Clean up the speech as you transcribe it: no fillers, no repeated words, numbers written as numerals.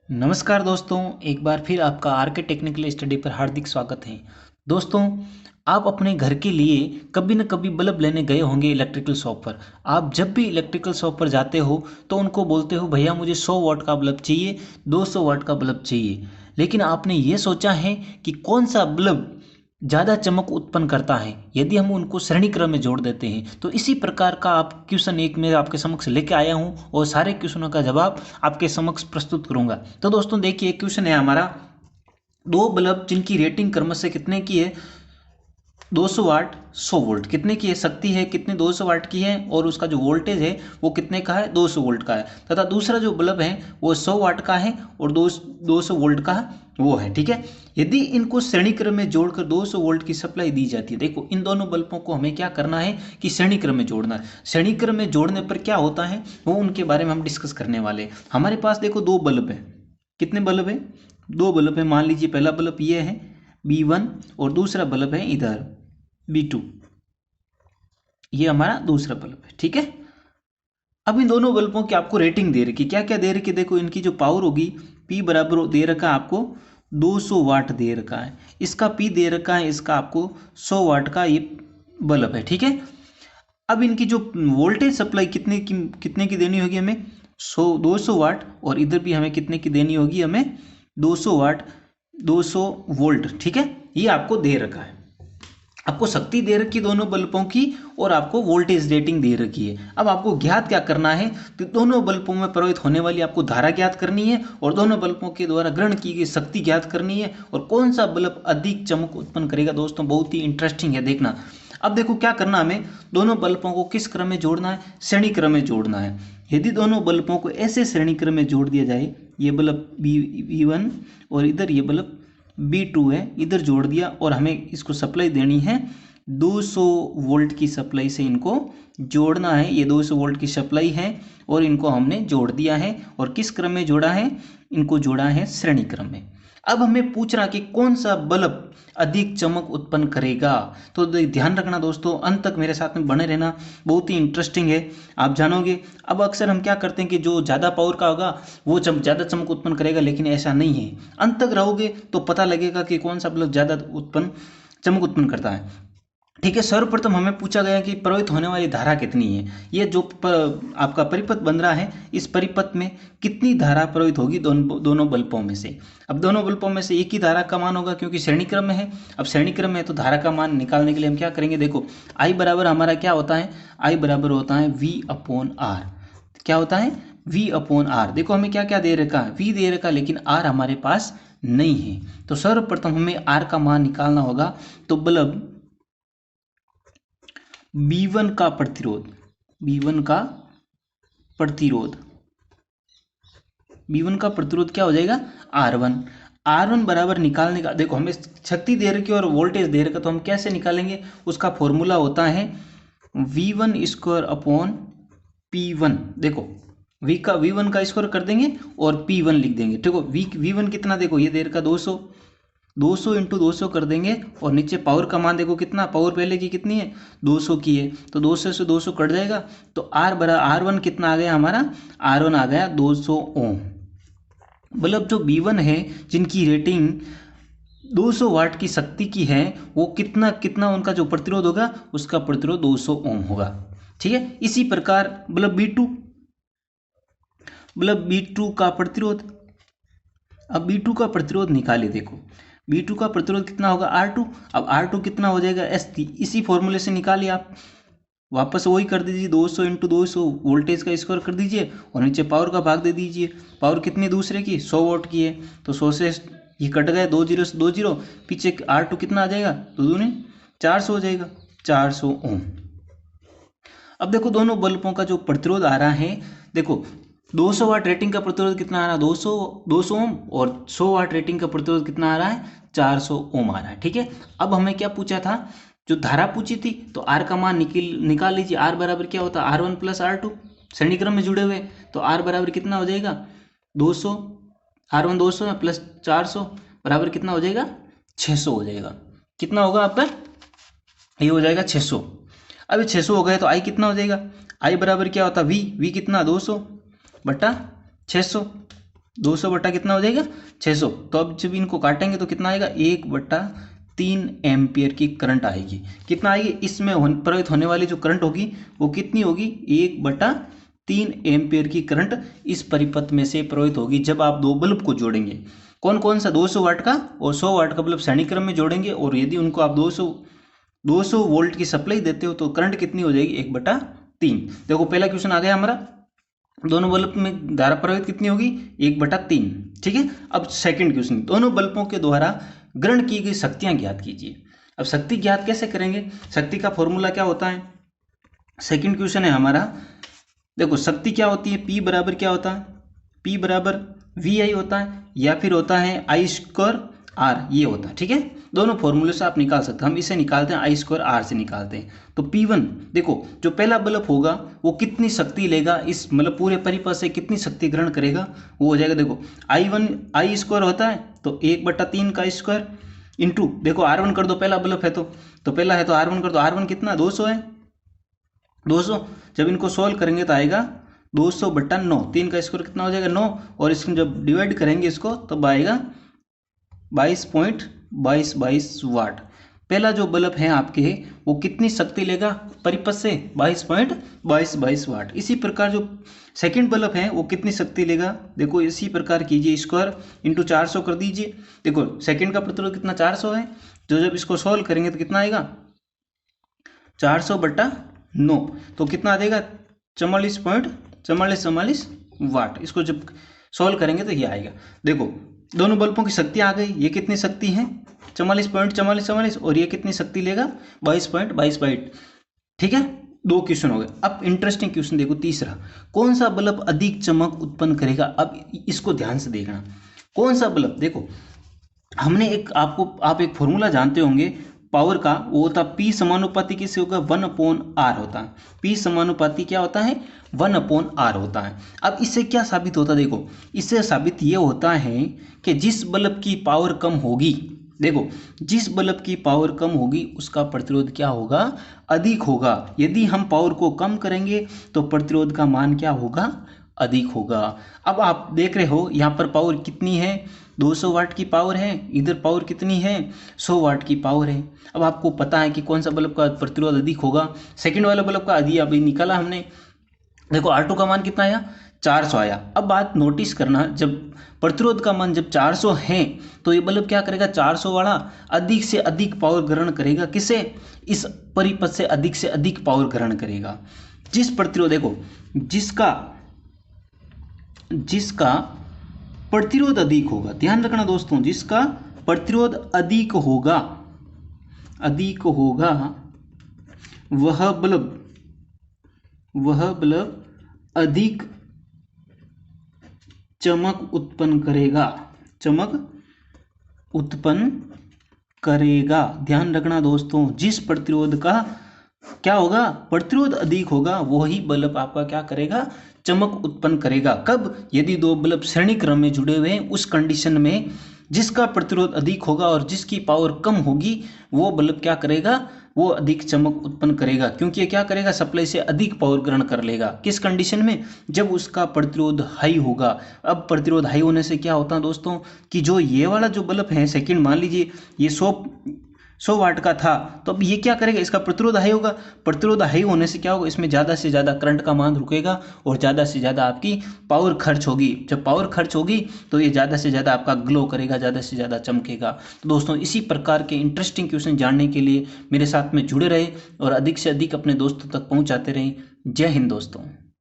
नमस्कार दोस्तों, एक बार फिर आपका आर के टेक्निकल स्टडी पर हार्दिक स्वागत है। दोस्तों, आप अपने घर के लिए कभी न कभी बल्ब लेने गए होंगे इलेक्ट्रिकल शॉप पर। आप जब भी इलेक्ट्रिकल शॉप पर जाते हो तो उनको बोलते हो भैया मुझे 100 वाट का बल्ब चाहिए, 200 वाट का बल्ब चाहिए। लेकिन आपने ये सोचा है कि कौन सा बल्ब ज़्यादा चमक उत्पन्न करता है यदि हम उनको श्रेणी क्रम में जोड़ देते हैं। तो इसी प्रकार का आप क्वेश्चन एक मैं आपके समक्ष लेके आया हूँ और सारे क्वेश्चनों का जवाब आपके समक्ष प्रस्तुत करूंगा। तो दोस्तों देखिए, एक क्वेश्चन है हमारा, दो बल्ब जिनकी रेटिंग क्रमशः कितने की है, 200 वाट 100 वोल्ट, कितने की है शक्ति है, कितने 200 वाट की है, और उसका जो वोल्टेज है वो कितने का है, 200 वोल्ट का है। तथा दूसरा जो बल्ब है वो 100 वाट का है और 200 वोल्ट का वो है। ठीक है, यदि इनको श्रेणी क्रम में जोड़कर 200 वोल्ट की सप्लाई दी जाती है, देखो इन दोनों बल्बों को हमें क्या करना है कि श्रेणी क्रम में जोड़ना है। श्रेणी क्रम में जोड़ने पर क्या होता है वो उनके बारे में हम डिस्कस करने वाले हैं। हमारे पास देखो दो बल्ब है, कितने बल्ब है, दो बल्ब है। मान लीजिए पहला बल्ब ये है B1 और दूसरा बल्ब है इधर B2, ये हमारा दूसरा बल्ब है। ठीक है, अब इन दोनों बल्बों की आपको रेटिंग दे रखी, क्या क्या दे रखी, देखो इनकी जो पावर होगी P बराबर दे रखा है आपको 200 वाट दे रखा है, इसका P दे रखा है, इसका आपको 100 वाट का ये बल्ब है। ठीक है, अब इनकी जो वोल्टेज सप्लाई कितने की देनी होगी हमें, 200 वाट, और इधर भी हमें कितने की देनी होगी, हमें 200 वाट 200 वोल्ट। ठीक है, ये आपको दे रखा है, आपको शक्ति दे रखी है दोनों बल्बों की और आपको वोल्टेज रेटिंग दे रखी है। अब आपको ज्ञात क्या करना है, तो दोनों बल्बों में प्रवाहित होने वाली आपको धारा ज्ञात करनी है और दोनों बल्बों के द्वारा ग्रहण की गई शक्ति ज्ञात करनी है और कौन सा बल्ब अधिक चमक उत्पन्न करेगा। दोस्तों बहुत ही इंटरेस्टिंग है, देखना। अब देखो क्या करना, हमें दोनों बल्बों को किस क्रम में जोड़ना है, श्रेणी क्रम में जोड़ना है। यदि दोनों बल्बों को ऐसे श्रेणी क्रम में जोड़ दिया जाए, ये बल्ब B1 और इधर ये बल्ब B2 है, इधर जोड़ दिया और हमें इसको सप्लाई देनी है 200 वोल्ट की सप्लाई से इनको जोड़ना है। ये 200 वोल्ट की सप्लाई है और इनको हमने जोड़ दिया है और किस क्रम में जोड़ा है, इनको जोड़ा है श्रेणी क्रम में। अब हमें पूछना कि कौन सा बल्ब अधिक चमक उत्पन्न करेगा। तो ध्यान रखना दोस्तों, अंत तक मेरे साथ में बने रहना, बहुत ही इंटरेस्टिंग है, आप जानोगे। अब अक्सर हम क्या करते हैं कि जो ज़्यादा पावर का होगा वो ज़्यादा चमक उत्पन्न करेगा, लेकिन ऐसा नहीं है। अंत तक रहोगे तो पता लगेगा कि कौन सा बल्ब ज़्यादा चमक उत्पन्न करता है। ठीक है, सर्वप्रथम हमें पूछा गया कि प्रवाहित होने वाली धारा कितनी है। ये जो आपका परिपथ बन रहा है, इस परिपथ में कितनी धारा प्रवाहित होगी दोनों बल्बों में से। अब दोनों बल्बों में से एक ही धारा का मान होगा क्योंकि श्रेणी क्रम में है। अब श्रेणी क्रम में है तो धारा का मान निकालने के लिए हम क्या करेंगे, देखो I बराबर हमारा क्या होता है, I बराबर होता है V/R। क्या होता है, V/R। देखो हमें क्या क्या दे रखा है, V दे रखा, लेकिन R हमारे पास नहीं है। तो सर्वप्रथम हमें R का मान निकालना होगा। तो बल्ब B1 का प्रतिरोध, B1 का प्रतिरोध, B1 का प्रतिरोध क्या हो जाएगा, R1। R1 बराबर निकालने का, देखो हमें शक्ति दे रखी है और वोल्टेज दे रखा, तो हम कैसे निकालेंगे, उसका फॉर्मूला होता है V1² P1। देखो V1 का स्क्वायर कर देंगे और P1 लिख देंगे। ठीक है, V1 कितना, देखो ये दे रखा 200, 200 इंटू 200 कर देंगे और नीचे पावर का मान देखो कितना, पावर पहले की कितनी है, 200 की है, तो 200 से 200 कट जाएगा तो R1 कितना आ गया हमारा, R1 आ गया 200 ओम। बल्ब जो B1 है जिनकी रेटिंग 200 वाट की शक्ति की है, वो कितना कितना उनका जो प्रतिरोध होगा, उसका प्रतिरोध 200 ओम होगा। ठीक है, इसी प्रकार बल्ब B2 का प्रतिरोध, अब B2 का प्रतिरोध निकालिए। देखो B2 का प्रतिरोध कितना होगा, R2। अब R2 कितना हो जाएगा, S3। इसी फॉर्मूले से निकालिए आप, वापस वही कर दीजिए, 200 इंटू 200 वोल्टेज का स्क्वायर कर दीजिए और नीचे पावर का भाग दे दीजिए। पावर कितनी दूसरे की, 100 वाट की है, तो 100 से ये कट गए, 2 जीरो से 2 जीरो, पीछे R2 कितना आ जाएगा, तो दूनी 400 हो जाएगा, 400 ओम। अब देखो दोनों बल्बों का जो प्रतिरोध आ रहा है, देखो 200 वाट रेटिंग का प्रतिरोध कितना आ रहा है, 200 ओम, और 100 वाट रेटिंग का प्रतिरोध कितना आ रहा है, 400 ओम आ रहा है। ठीक है, अब हमें क्या पूछा था, जो धारा पूछी थी, तो R का मान निकाल लीजिए। R बराबर क्या होता है, R1 प्लस R2, श्रेणी क्रम में जुड़े हुए, तो R बराबर कितना हो जाएगा, 200, R1 200 है प्लस 400 बराबर कितना हो जाएगा, 600 हो जाएगा। कितना होगा आपका, ये हो जाएगा 600। अब 600 हो गए तो I कितना हो जाएगा, I बराबर क्या होता है, V कितना 200 बटा 600। 200 बटा कितना हो जाएगा 600। तो अब जब इनको काटेंगे तो कितना आएगा 1/3 एम्पियर की करंट आएगी। कितना आएगी, इसमें प्रवाहित होने वाली जो करंट होगी वो कितनी होगी 1/3 एम्पियर की करंट इस परिपथ में से प्रवाहित होगी जब आप दो बल्ब को जोड़ेंगे। कौन कौन सा, 200 वाट का और 100 वाट का बल्ब श्रेणी क्रम में जोड़ेंगे, और यदि उनको आप 200 वोल्ट की सप्लाई देते हो तो करंट कितनी हो जाएगी 1/3। देखो पहला क्वेश्चन आ गया हमारा, दोनों बल्ब में धारा प्रवाहित कितनी होगी 1/3। ठीक है। अब सेकंड क्वेश्चन, दोनों बल्बों के द्वारा ग्रहण की गई शक्तियां ज्ञात कीजिए। अब शक्ति ज्ञात कैसे करेंगे, शक्ति का फॉर्मूला क्या होता है, सेकंड क्वेश्चन है हमारा। देखो शक्ति क्या होती है, P बराबर क्या होता है, P बराबर VI होता है या फिर होता है I²R, ये होता है। ठीक है, दोनों फॉर्मूले से आप निकाल सकते हैं। हम इसे निकालते हैं I²R से निकालते हैं। तो P1 देखो जो पहला बल्ब होगा वो कितनी शक्ति लेगा, इस मतलब पूरे परिपथ से कितनी शक्ति ग्रहण करेगा, वो हो जाएगा देखो I² होता है तो 1/3 का स्क्वायर इंटू देखो R1 कर दो, पहला बल्ब है तो पहला है तो R1 कर दो, R1 कितना 200 है, 200 जब इनको सोल्व करेंगे तो आएगा 200/9, 3 का स्क्वायर कितना हो जाएगा 9, और इसको जब डिवाइड करेंगे इसको तब आएगा 22.22 वाट। पहला जो बल्ब है आपके वो कितनी शक्ति लेगा परिपथ से 22.22 वाट। इसी प्रकार जो सेकंड बल्ब है वो कितनी शक्ति लेगा, देखो इसी प्रकार कीजिए, स्क्वायर इंटू 400 कर दीजिए। देखो सेकंड का प्रतिरोध कितना 400 है, तो जब इसको सॉल्व करेंगे तो कितना आएगा 400/9, तो कितना आ जाएगा 44.44 वाट। इसको जब सॉल्व करेंगे तो ये आएगा। देखो दोनों बल्बों की शक्ति आ गई, ये कितनी शक्ति है 44.44 और ये कितनी शक्ति लेगा 22.22 वाट। ठीक है, दो क्वेश्चन हो गए। अब इंटरेस्टिंग क्वेश्चन देखो तीसरा, कौन सा बल्ब अधिक चमक उत्पन्न करेगा। अब इसको ध्यान से देखना, कौन सा बल्ब, देखो हमने आप एक फॉर्मूला जानते होंगे पावर का, वो होता P समानुपाती किससे होगा 1/R होता है। P समानुपाती क्या होता है 1/R होता है। अब इससे क्या साबित होता है, देखो इससे साबित ये होता है कि जिस बल्ब की पावर कम होगी, देखो जिस बल्ब की पावर कम होगी उसका प्रतिरोध क्या होगा अधिक होगा। यदि हम पावर को कम करेंगे तो प्रतिरोध का मान क्या होगा अधिक होगा। अब आप देख रहे हो यहाँ पर पावर कितनी है 200 वाट की पावर है, इधर पावर कितनी है 100 वाट की पावर है। अब आपको पता है कि कौन सा बल्ब का प्रतिरोध अधिक होगा, सेकंड वाला बल्ब का अधिक अभी निकाला हमने। देखो R2 का मान कितना आया 400 आया। अब बात नोटिस करना, जब प्रतिरोध का मान जब 400 है तो ये बल्ब क्या करेगा 400 वाला अधिक से अधिक पावर ग्रहण करेगा, किसे, इस परिपथ से अधिक पावर ग्रहण करेगा। जिस प्रतिरोध देखो जिसका प्रतिरोध अधिक होगा, ध्यान रखना दोस्तों, जिसका प्रतिरोध अधिक होगा वह बल्ब अधिक चमक उत्पन्न करेगा। ध्यान रखना दोस्तों, जिस प्रतिरोध का क्या होगा प्रतिरोध अधिक होगा वही बल्ब आपका क्या करेगा चमक उत्पन्न करेगा। कब, यदि दो बल्ब श्रेणी क्रम में जुड़े हुए हैं उस कंडीशन में जिसका प्रतिरोध अधिक होगा और जिसकी पावर कम होगी वो बल्ब क्या करेगा वो अधिक चमक उत्पन्न करेगा, क्योंकि ये क्या करेगा सप्लाई से अधिक पावर ग्रहण कर लेगा। किस कंडीशन में, जब उसका प्रतिरोध हाई होगा। अब प्रतिरोध हाई होने से क्या होता है दोस्तों कि जो ये वाला जो बल्ब है सेकंड, मान लीजिए ये 100 वाट का था, तो अब ये क्या करेगा इसका प्रतिरोध हाई होगा। प्रतिरोध हाई होने से क्या होगा, इसमें ज़्यादा से ज़्यादा करंट का मान रुकेगा और ज़्यादा से ज़्यादा आपकी पावर खर्च होगी। जब पावर खर्च होगी तो ये ज़्यादा से ज़्यादा आपका ग्लो करेगा, ज़्यादा से ज़्यादा चमकेगा। तो दोस्तों इसी प्रकार के इंटरेस्टिंग क्वेश्चन जानने के लिए मेरे साथ में जुड़े रहे और अधिक से अधिक अपने दोस्तों तक पहुँचाते रहें। जय हिंद दोस्तों।